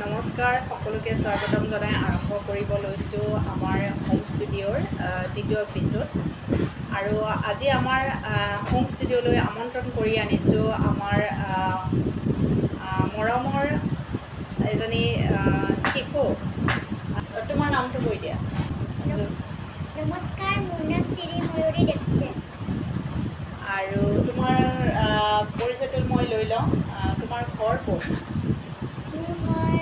নমস্কাৰ সকলোকে স্বাগতম জনাই আৰম্ভ কৰিব লৈছোঁ আমাৰ হোম ষ্টুডিঅ'ৰ দ্বিতীয় এপিছ'ড আৰু আজি আমাৰ হোম ষ্টুডিঅ'লৈ আমন্ত্ৰণ কৰি আনিছোঁ আমাৰ মৰমৰ এজনী শিশু। তোমাৰ নামটো কৈ দিয়া। নমস্কাৰ, মোৰ নাম শ্ৰী ময়ূৰী দেৱছে। আৰু তোমাৰ পৰিচয়টো মই লৈ লওঁ। তোমাৰ ঘৰ ক'ত? মোৰ ঘৰ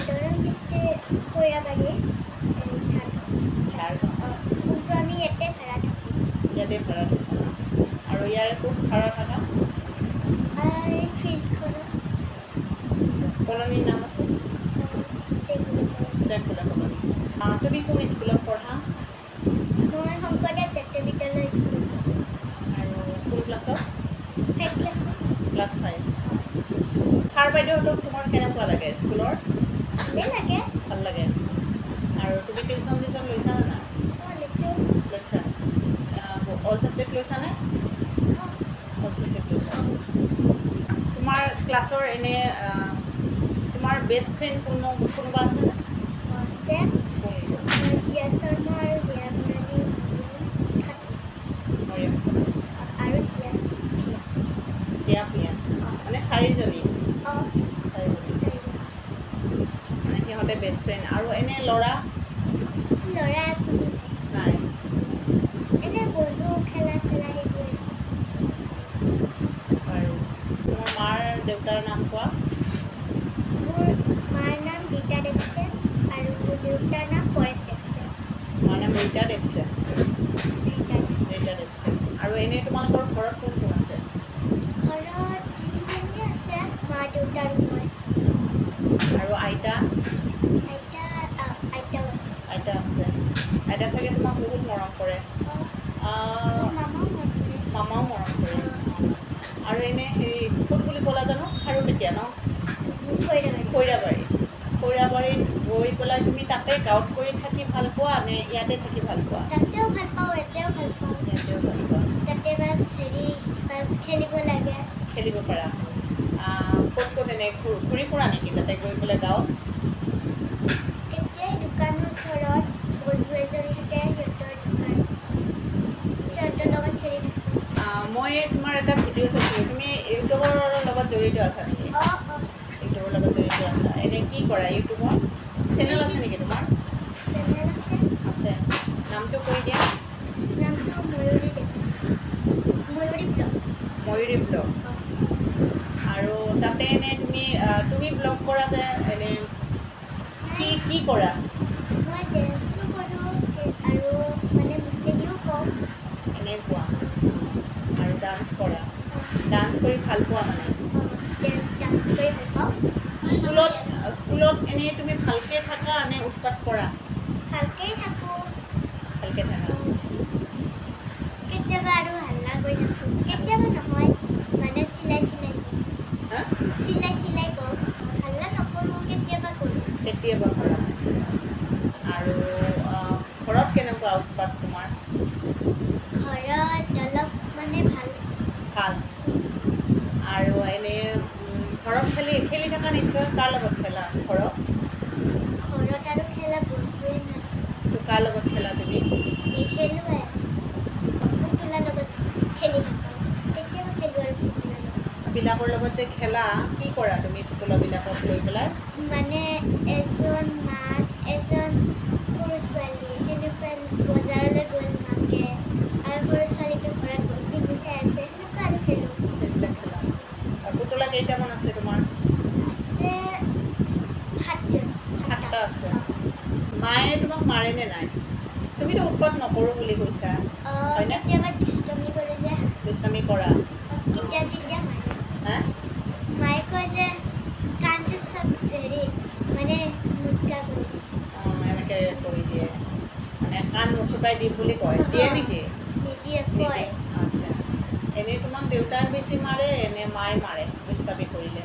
দৰং ডিষ্ট্ৰিক্ট খৈৰাবাৰী, ঝাৰখণ্ড। কিন্তু আমি ইয়াতে ভাড়া থাকোঁ। ইয়াতে ভাড়া থাকা ন? আৰু ইয়াৰ ক'ত ভাড়া থাকা? ফিল্ডখনৰ কলনীৰ নাম আছে টেকুলা কলনী। তুমি কোন স্কুলত পঢ়া? মই শংকৰদেৱ জাতীয় বিদ্যালয় স্কুলত পঢ়োঁ। আৰু কোন ক্লাছত? 5 ক্লাছত। ক্লাছ 5। ছাৰ বাইদেউহঁতক তোমাৰ কেনেকুৱা লাগে স্কুলৰ? ভালেই লাগে। ভাল লাগে। আৰু তুমি টিউশ্যন লৈছানে নাই? মই লৈছোঁ। লৈছা? অল ছাবজেক্ট লৈছানে? অল ছাবজেক্ট লৈছা। তোমাৰ ক্লাছৰ এনে তোমাৰ বেষ্ট ফ্ৰেণ্ড কোনোবা আছেনে? আছে জিয়া শৰ্মা আৰু হিয়া মুৰালী, মৰিয়ম আৰু জিয়া জিয়া প্ৰিয়া, মানে চাৰিজনী অঁ চাৰিজনী মানে সিহঁতে বেষ্ট ফ্ৰেণ্ড। আৰু এনে ল'ৰা ল'ৰা কোনো নাই? এনে বন্ধু খেলা চেলা সেইবোৰে। আৰু তোমাৰ মাৰ দেউতাৰ নাম কোৱা। মোৰ মাৰ নাম ৰীতা দেৱছে আৰু মোৰ দেউতাৰ নাম পৰেশ দেৱছে। মাৰ নাম ৰীতা দেৱছে। ৰীতা দেৱছে। আৰু এনেই তোমালোকৰ ঘৰত কোন কোন আছে? ঘৰত তিনিজনী আছে, মা দেউতা আৰু মই। আৰু আইতাও আছে। আইতা আছে। আইতা চাগে তোমাক বহুত মৰম কৰে। মামাও মৰম কৰে। আৰু এনে হেৰি ক'ত বুলি ক'লা জানো? খাৰুপেটীয়া ন? খৈৰাবাৰীত গৈ পেলাই তুমি তাতে গাঁৱত গৈ থাকি ভাল পোৱা নে ইয়াতে থাকি ভাল পোৱা? তাতেও ভাল পাওঁ, ইয়াতেও ভাল পাওঁ। ইয়াতেও ভাল পোৱা। তাতে বাছ খেলিব লাগে। খেলিব পাৰা। ক'ত এনে ঘূৰি ফুৰা নেকি তাতে গৈ পেলাই গাঁৱত? কেতিয়াই দোকানৰ ওচৰত বন্ধু এজনী থাকে, সিহঁতৰ লগত খেলি থাকোঁ। মই তোমাৰ এটা ভিডিঅ' চাইছিলোঁ। তুমি ইউটিউবৰ লগত জড়িত আছা নেকি? ইউটিউবৰ লগত জড়িত আছা। এনেই কি কৰা ইউটিউবৰ? চেনেল আছে নেকি তোমাৰ? চেনেল আছে। নামটো কৈ দিয়া। নামটো ময়ূৰী দেৱছে। ময়ূৰী ব্লগ। আৰু তাতে এনে তুমি ব্লগ কৰা যে এনে কি কৰা? মই ডেন্সো কৰোঁ আৰু মানে মুখেদিও কওঁ। এনেই কোৱা। আৰু ডান্স কৰা। ডান্স কৰি ভাল পোৱা মানে? ডান্স কৰি ভাল পাওঁ। স্কুলত এনেই তুমি ভালকৈ থাকা নে উৎপাত কৰা? ভালকেই থাকোঁ। ভালকৈ থাকা। কেতিয়াবা আৰু হাল্লা কৰি থাকোঁ। কেতিয়াবা নহয়, মানে চিলাই কৰোঁ। হাল্লা নকৰোঁ, কেতিয়াবা কৰোঁ। কেতিয়াবা কৰা। আৰু ঘৰত কেনেকুৱা উৎপাত তোমাৰ? ঘৰত অলপ মানে ভাল। আৰু এনেই ঘৰত খেলি থকা নিশ্চয়। কাৰ লগত খেলা ঘৰত? ঘৰত আৰু খেলা বন্ধুৱে নাই। তো কাৰ লগত খেলা তুমি? নেখেলোঁৱে। পুতলাৰ লগত খেলি ভাল পাওঁ। কেতিয়াবা খেলোঁ আৰু পুতলাৰ লগত। বিলাকৰ লগত যে খেলা, কি কৰা তুমি পুতলাবিলাকক লৈ পেলাই? মানে এজন মাক, এজন সৰু ছোৱালী, সেনেকুৱা বজাৰলৈ গ'ল মাকে আৰু সৰু ছোৱালীটো ঘৰত টিভি চাই আছে, সেনেকুৱা আৰু খেলোঁ। সেইবিলাক খেলা। আৰু পুতলা কেইটামান আছে তোমাৰ? আছে 7টা আছে। মায়ে তোমাক মাৰেনে নাই? তুমিতো উৎপাত নকৰোঁ বুলি কৈছা, হয়নে? কেতিয়াবা দুষ্টামি কৰে যে। দুষ্টামি কৰা? তেতিয়া মাৰে। হা? মায়ে কয় যে কাণটো চব মানে মুচকা কৰি দিয়ে। এনেকৈ কৰি দিয়ে, মানে কাণ মুচুকাই দিম বুলি কয়। দিয়ে নেকি? নিদিয়ে, কয়। আচ্ছা। এনেই তোমাক দেউতাই বেছি মাৰে নে মায়ে মাৰে দুষ্টামি কৰিলে?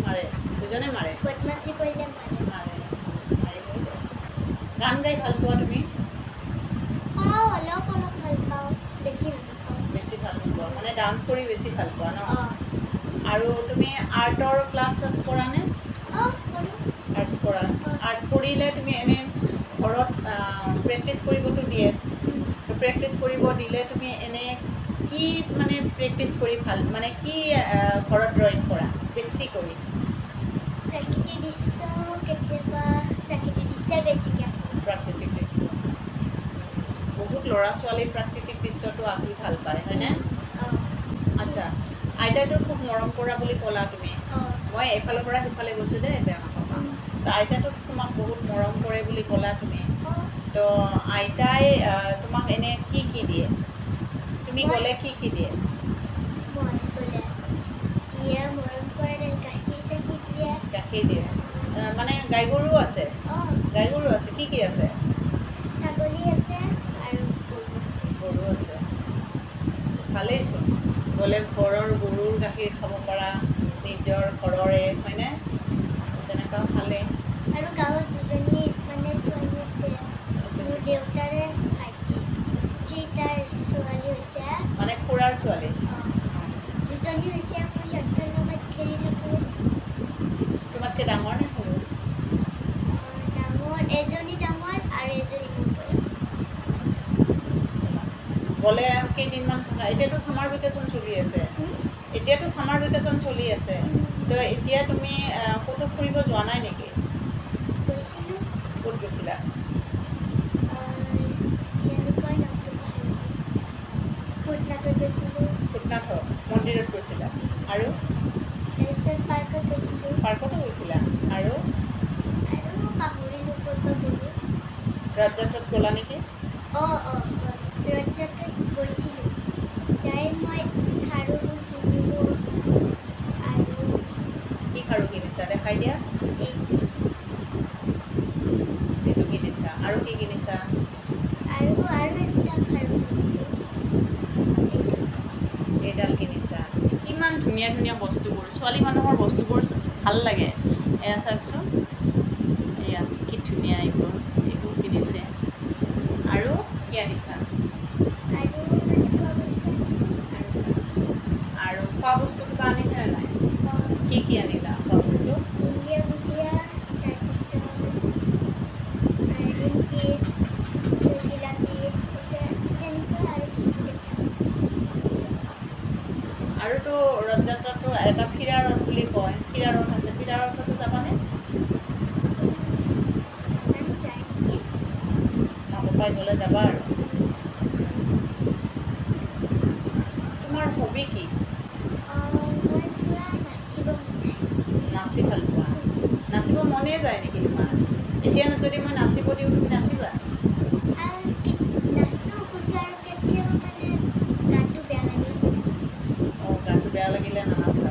মাৰে, দুজনে মাৰে। বদমাচি কৰিলে মাৰে। গান গাই ভাল পোৱা তুমি? অলপ ভাল পাওঁ, বেছি ভাল পাওঁ। বেছি ভাল নোপোৱা মানে মানে ডান্স কৰি বেছি ভাল পোৱা ন অঁ আৰু তুমি আৰ্টৰ ক্লাছ চাছ কৰা নে অঁ কৰোঁ আৰ্ট কৰা আৰ্ট কৰিলে তুমি এনে ঘৰত প্ৰেক্টিচ কৰিবতো দিয়ে প্ৰেক্টিচ কৰিব দিলে তুমি এনে কি মানে প্ৰেক্টিচ কৰি ভাল মানে কি ঘৰত ড্ৰয়িং কৰা বেছি কৰি প্ৰাকৃতিক দৃশ্য কেতিয়াবা প্ৰাকৃতিক দৃশ্যই বেছিকৈ আঁকো প্ৰাকৃতিক দৃশ্য বহুত ল'ৰা ছোৱালী প্ৰাকৃতিক দৃশ্যটো আঁকি ভাল পায় হয়নে অঁ আচ্ছা আইতাটোক খুব মৰম কৰা বুলি ক'লা তুমি অঁ মই এইফালৰ পৰা সিফালে গৈছোঁ দেই বেয়া নাপাবা তো আইতাটোক তোমাক বহুত মৰম কৰে বুলি ক'লা তুমি অঁ তো আইতাই তোমাক এনে কি দিয়ে তুমি গ'লে কি দিয়ে মই গ'লে দিয়ে মৰম কৰে গাখীৰ চাখীৰ দিয়ে গাখীৰ দিয়ে মানে গাই গৰু আছে অঁ গাই গৰু আছে কি আছে ছাগলী আছে আৰু গৰু আছে গৰু আছে ভালেইচোন গ'লে ঘৰৰ গৰুৰ গাখীৰ খাব পাৰা নিজৰ ঘৰৰে হয়নে তেনেকুৱা ভালেই আৰু গাঁৱত দুজনী মানে ছোৱালী আছে মোৰ দেউতাৰে ভাইটি সেই তাৰ ছোৱালী হৈছে মানে খুৰাৰ ছোৱালী দুজনী হৈছে মই সিহঁতৰ লগত খেলি থাকোঁ তোমাতকৈ ডাঙৰ নে সৰু ডাঙৰ এজনী ডাঙৰ আৰু এজনী মোৰ বয়স গ'লে কেইদিনমান থকা এতিয়াতো ছামাৰ ভেকেশ্যন চলি আছে তো এতিয়া তুমি ক'তো ফুৰিব যোৱা নাই নেকি গৈছিলোঁ ক'ত গৈছিলা এনেকুৱা নামটো পাহৰিলোঁ ফুটনাটত গৈছিলোঁ ফুটনাথ মন্দিৰত গৈছিলা আৰু তাৰপিছত পাৰ্কত গৈছিলোঁ পাৰ্কতো গৈছিলা আৰু পাহৰিলোঁ ক'ত বা গ'লোঁ ৰাজযাত্ৰাত গ'লা নেকি অঁ ৰথযাত্ৰাত গৈছিলোঁ যাই মই খাৰুবোৰ কিনিলোঁ আৰু কি খাৰু কিনিছা দেখাই দিয়া এইটো এইটো কিনিছা আৰু কি কিনিছা আৰু এটা খাৰু কিনিছোঁ এইডাল কিনিছা কিমান ধুনীয়া ধুনীয়া বস্তুবোৰ ছোৱালী মানুহৰ বস্তুবোৰ ভাল লাগে এয়া চাওকচোন এয়া কি ধুনীয়া এইবোৰ কিনিছে আৰু কি আনিছা আৰু খোৱা বস্তু আনিছোঁ আৰু খোৱা বস্তু কিবা আনিছেনে নাই অঁ কি আনিলা খোৱা বস্তু বুন্দিয়া ভুজিয়া তাৰপিছত নিমকি জিলাপি তেনেকুৱা আৰু বিস্কুট আৰুতো ৰথযাত্ৰাটো এটা ফিৰা ৰথ বুলি কয় ফিৰা ৰথ আছে ফিৰা ৰথতো যাবানে জানো যায় নেকি মা পাপাই গ'লে যাবা আৰু তোমাৰ হবি কি মই পূৰা নাচিব মন নাচি ভাল পোৱা নাচিব মনে যায় নেকি তোমাৰ এতিয়া যদি মই নাচিব দিওঁ তুমি নাচিবা নাচোঁ কিন্তু আৰু কেতিয়াবা মানে গাটো বেয়া লাগিলে অঁ গাটো বেয়া লাগিলে নানাচা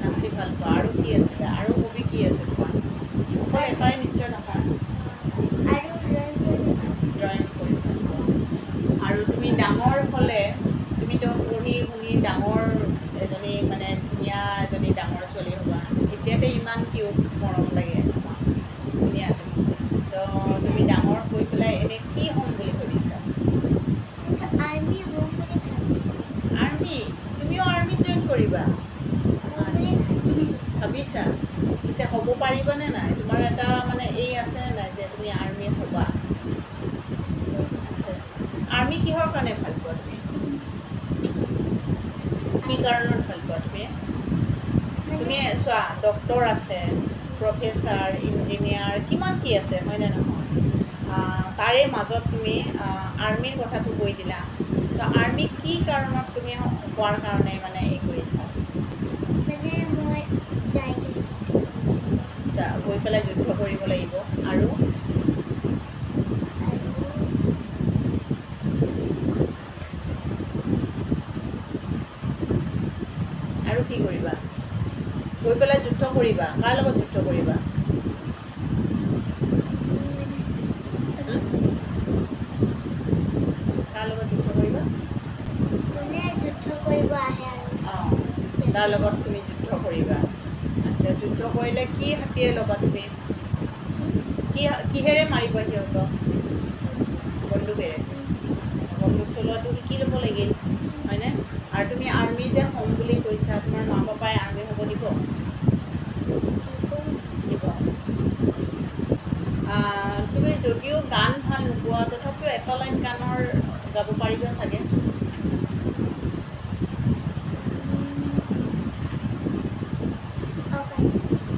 নাচি ভাল পোৱা আৰু কি আছিলে আৰু হবি কি আছে তোমাৰ অকল এটাই নিশ্চয় নহয় আৰু ড্ৰয়িং কৰি ভাল পোৱা আৰু তুমি ডাঙৰ হ'লে তুমিতো পঢ়ি শুনি ডাঙৰ এজনী মানে ধুনীয়া এজনী ডাঙৰ ছোৱালী হ'বা এতিয়াতে ইমান কিয় মৰম লাগে তোমাক ধুনীয়া তো তুমি ডাঙৰ হৈ পেলাই এনেই কি হ'ম বুলি ভাবিছা আৰ্মি হ'ম বুলি ভাবিছোঁ আৰ্মি তুমিও আৰ্মিত জইন কৰিবা হ'ম বুলি ভাবিছোঁ ভাবিছা পিছে হ'ব পাৰিবানে নাই তোমাৰ এটা মানে এই আছেনে নাই যে তুমি আৰ্মি হ'বা আছে আৰ্মি কিহৰ কাৰণে ভাল পোৱা তুমি কি কাৰণত ভাল পোৱা তুমি চোৱা ডক্টৰ আছে প্ৰফেচাৰ ইঞ্জিনিয়াৰ কিমান কি আছে হয়নে নহয় তাৰে মাজত তুমি আৰ্মিৰ কথাটো কৈ দিলা তো আৰ্মি কি কাৰণত তুমি হোৱাৰ কাৰণে মানে এই কৰিছা মানে মই যাই কিনে গৈ পেলাই যুদ্ধ কৰিব লাগিব আৰু আৰু কি কৰিবা গৈ পেলাই যুদ্ধ কৰিবা কাৰ লগত যুদ্ধ কৰিবা কাৰ লগত যুদ্ধ কৰিবা যোনে যুদ্ধ কৰিব আহে আৰু অঁ তাৰ লগত তুমি যুদ্ধ কৰিবা আচ্ছা যুদ্ধ কৰিলে কি হাতীৰে ল'বা তুমি কিহেৰে মাৰিবা সিহঁতক বন্দুকেৰে বন্দুক চলোৱাটো শিকি ল'ব লাগিল হয়নে? আৰু তুমি আৰ্মি যে হ'ম বুলি কৈছা, তোমাৰ মা পাপাই আৰ্মি হ'ব দিব? দিব। তুমি যদিও গান ভাল নোপোৱা, তথাপিও এটা লাইন গানৰ গাব পাৰিবা চাগে?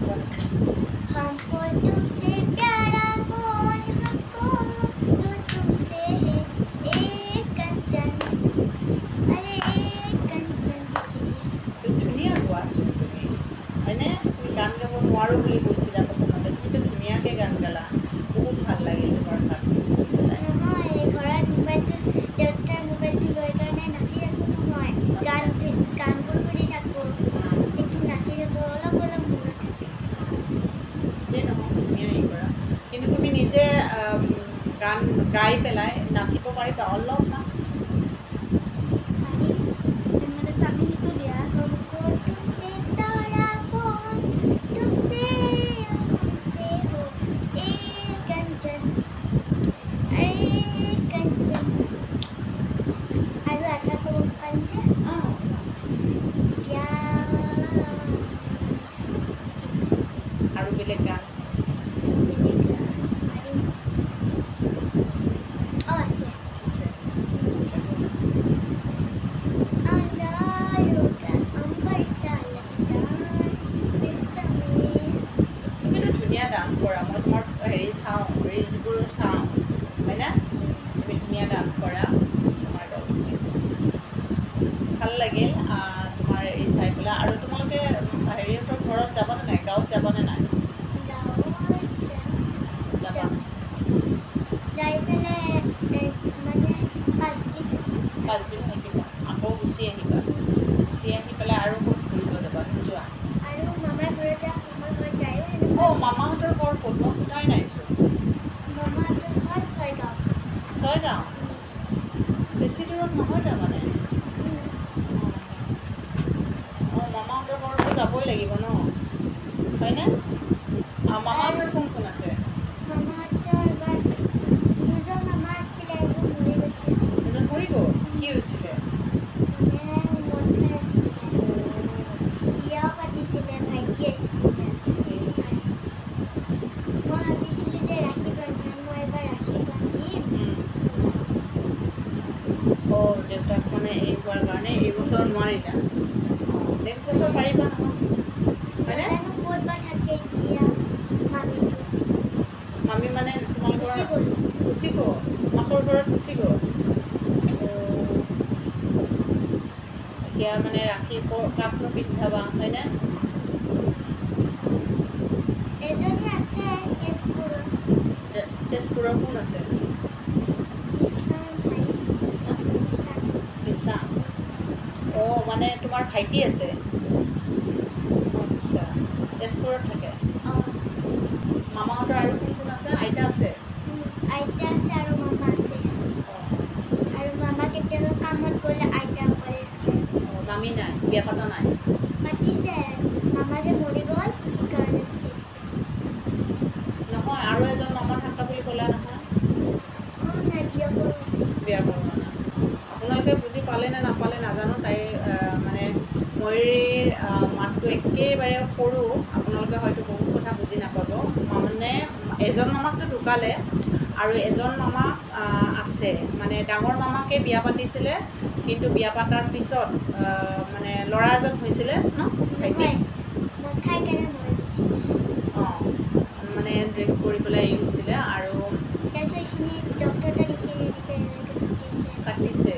কোৱাচোন। हमको तुमसे प्यारा कौन हमको लो तुमसे है एक कंचन अरे एक कंचन ধুনীয়া গোৱাচোন তুমি, হয়নে? তুমি গান গাব নোৱাৰোঁ বুলি কৈছিলা প্ৰথমতে, তুমিতো ধুনীয়াকৈ গান গালা, বহুত ভাল লাগিল তোমাৰ গান। নহয় ঘৰত মোবাইলটো দেউতাৰ মোবাইলটো লৈ কাৰণে নাচি থাকোঁ নহয় গানবোৰ শুনি থাকোঁ সেইটো নাচি থাকোঁ অলপ অলপ মনত থাকে যে নহয় তুমিও হেৰি কৰা, কিন্তু তুমি নিজে গান গাই পেলাই নাচিব পাৰিবা অলপমান? মানে চাবিটো দিয়া हमको तुमसे प्यारा कौन तुमसे हमसे हो एक कंचन अरे कंचन আৰু আধা ক'ব পাৰিনে আৰু বেলেগ গান? আছে আছে। তুমিতো ধুনীয়া ডান্স কৰা, মই তোমাৰ হেৰি চাওঁ, ৰিলছবোৰ চাওঁ, হয়নে? তুমি ধুনীয়া ডান্স কৰা, তোমাৰ ভাল লাগিল তোমাৰ এই চাই পেলাই। আৰু তোমালোকে হেৰিহঁতৰ ঘৰত যাবানে নাই, গাঁৱত যাবানে নাই? যাবা। যাই পেলাই মানে 5 দিন থাকিবা, আকৌ গুচি আহিবা, গুচি আহি পেলাই আৰু ক'ত ঘূৰিব যাবা, নোযোৱা? আৰু মামাৰ ঘৰত যাম মামাৰ ঘৰত যায়ো মামাহঁতৰ ঘৰ ক'ত? মই সোধাই নাইছোঁ। মামাহঁতৰ ঘৰ ছয়গাঁও। ছয়গাঁও? বেছি দূৰত নহয় তাৰমানে? মামাহঁতৰ ঘৰতো যাবই লাগিব ন, হয়নে? মামাহঁতৰ কোন কোন আছে? মামাহঁতৰ দুজন মামা আছিলে, এজন মৰি গৈছিলে। এজন মৰি গ'ল? কি হৈছিলে? মানে মদ খাই আছিলে, বিয়াও পাতিছিলে, ভাইটি আহিছিলে। মই ভাবিছিলোঁ যে ৰাখি বান্ধিম, মই এবাৰ ৰাখি বান্ধিম। দেউতাক মানে এই হোৱাৰ কাৰণে এইবছৰ নোৱাৰিলা? নেক্সট বছৰ পাৰিবা নহয়, হয়নে? জানো ক'ত বা থাকে এতিয়া মামীটো। মামী মানে তোমালোকৰ গুচি গ'ল? মাকৰ ঘৰত গুচি গ'ল? এতিয়া মানে ৰাখি কাকনো পিন্ধাবা, হয়নে? এজনী আছে তেজপুৰত। তেজপুৰৰ কোন আছে? কিষাণ। মানে তোমাৰ ভাইটি আছে? আচ্ছা, তেজপুৰত থাকে। মামাহঁতৰ আৰু কোন কোন আছে? আইতা আছে? আইতা আছে আৰু মামা আছে। আৰু মামা কেতিয়াবা কামত গ'লে আইতা অকলে থাকে। মামী নাই, বিয়া পতা নাই? পাতিছে, মামা যে মৰি গ'ল সেইকাৰণে গুচি গৈছে। নহয়, আৰু এজন মামা থকা বুলি ক'লা নহয়? নাই, বিয়া কৰোৱা নাই। বিয়া কৰোৱা নাই। আপোনালোকে বুজি পালে নে নাপালে নাজানো, তাইৰ মানে ময়ূৰীৰ মাতটো একেবাৰে সৰু, আপোনালোকে হয়তো বহুত কথা বুজি নাপাব। মানে এজন মামাকতো ঢুকালে আৰু এজন মামা আছে, মানে ডাঙৰ মামাকে বিয়া পাতিছিলে, কিন্তু বিয়া পাতাৰ পিছত মানে ল'ৰা এজন হৈছিলে ন, ভাইটি? মদ খাই কেনে মৰি গৈছিলে। মানে ড্ৰিংক কৰি পেলাই এই হৈছিলে, আৰু তাৰপিছত এইখিনি ডক্তৰ তাত এনেকৈ কাটিছে।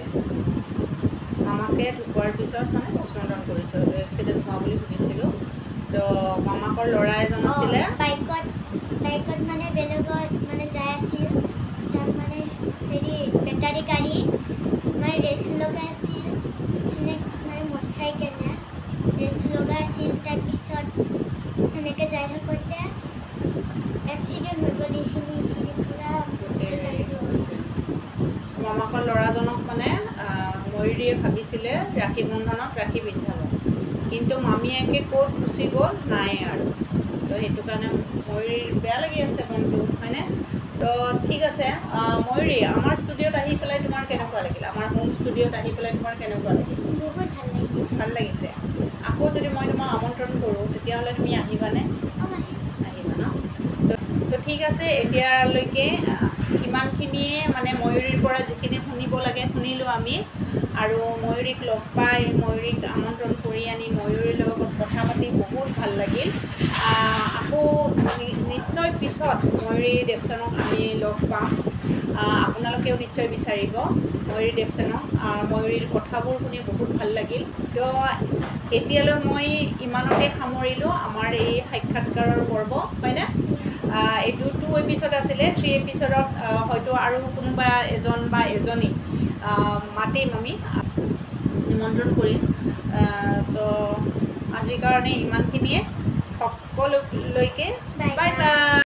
মামাকে ঢুকোৱাৰ পিছত মানে পষ্টমৰ্টম কৰিছে, এক্সিডেণ্ট হোৱা বুলি শুনিছিলোঁ। তো মামাকৰ ল'ৰা এজন আছিলে, বাইকত মানে বেলেগত মানে যাই আছিল, তাত মানে হেৰি বেটাৰী গাড়ী মানে ৰেচ লগাই আছিল, মানে মদ খাই কেনে ৰেচ লগাই আছিল। তাৰপিছত সেনেকৈ যাই থাকোঁতে এক্সিডেণ্ট হৈ গ'ল। এইখিনি পূৰা মামাকৰ ল'ৰাজনক মানে ময়ূৰীয়ে ভাবিছিলে ৰাখী বন্ধনত ৰাখী পিন্ধাব, কিন্তু মামীয়েকে ক'ত গুচি গ'ল নাই আৰু। তো সেইটো কাৰণে ময়ূৰীৰ বেয়া লাগি আছে মনটো, হয়নে? তো ঠিক আছে ময়ূৰী আমাৰ ষ্টুডিঅ'ত আহি পেলাই তোমাৰ কেনেকুৱা লাগিল আমাৰ হোম ষ্টুডিঅ'ত আহি পেলাই তোমাৰ কেনেকুৱা লাগিল বহুত ভাল লাগিছে ভাল লাগিছে আকৌ যদি মই তোমাক আমন্ত্ৰণ কৰোঁ তেতিয়াহ'লে তুমি আহিবানে আহিবা ন তো ঠিক আছে এতিয়ালৈকে ইমানখিনিয়ে মানে ময়ূৰীৰ পৰা যিখিনি শুনিব লাগে শুনিলোঁ আমি আৰু ময়ূৰীক লগ পাই ময়ূৰীক আমন্ত্ৰণ কৰি আনি ময়ূৰীৰ লগত কথা পাতি বহুত ভাল লাগিল আকৌ নিশ্চয় পিছত ময়ূৰী দেৱচানক আমি লগ পাম আপোনালোকেও নিশ্চয় বিচাৰিব ময়ূৰী দেৱচানক ময়ূৰীৰ কথাবোৰ শুনি বহুত ভাল লাগিল তো এতিয়ালৈ মই ইমানতে সামৰিলোঁ আমাৰ এই সাক্ষাৎকাৰৰ পৰ্ব হয়নে এইটো 2 এপিছড আছিলে 3 এপিছডত হয়তো আৰু কোনোবা এজন বা এজনী মাতিম আমি নিমন্ত্ৰণ কৰিম তো আজিৰ কাৰণে ইমানখিনিয়ে সকলোলৈকে বাই বাই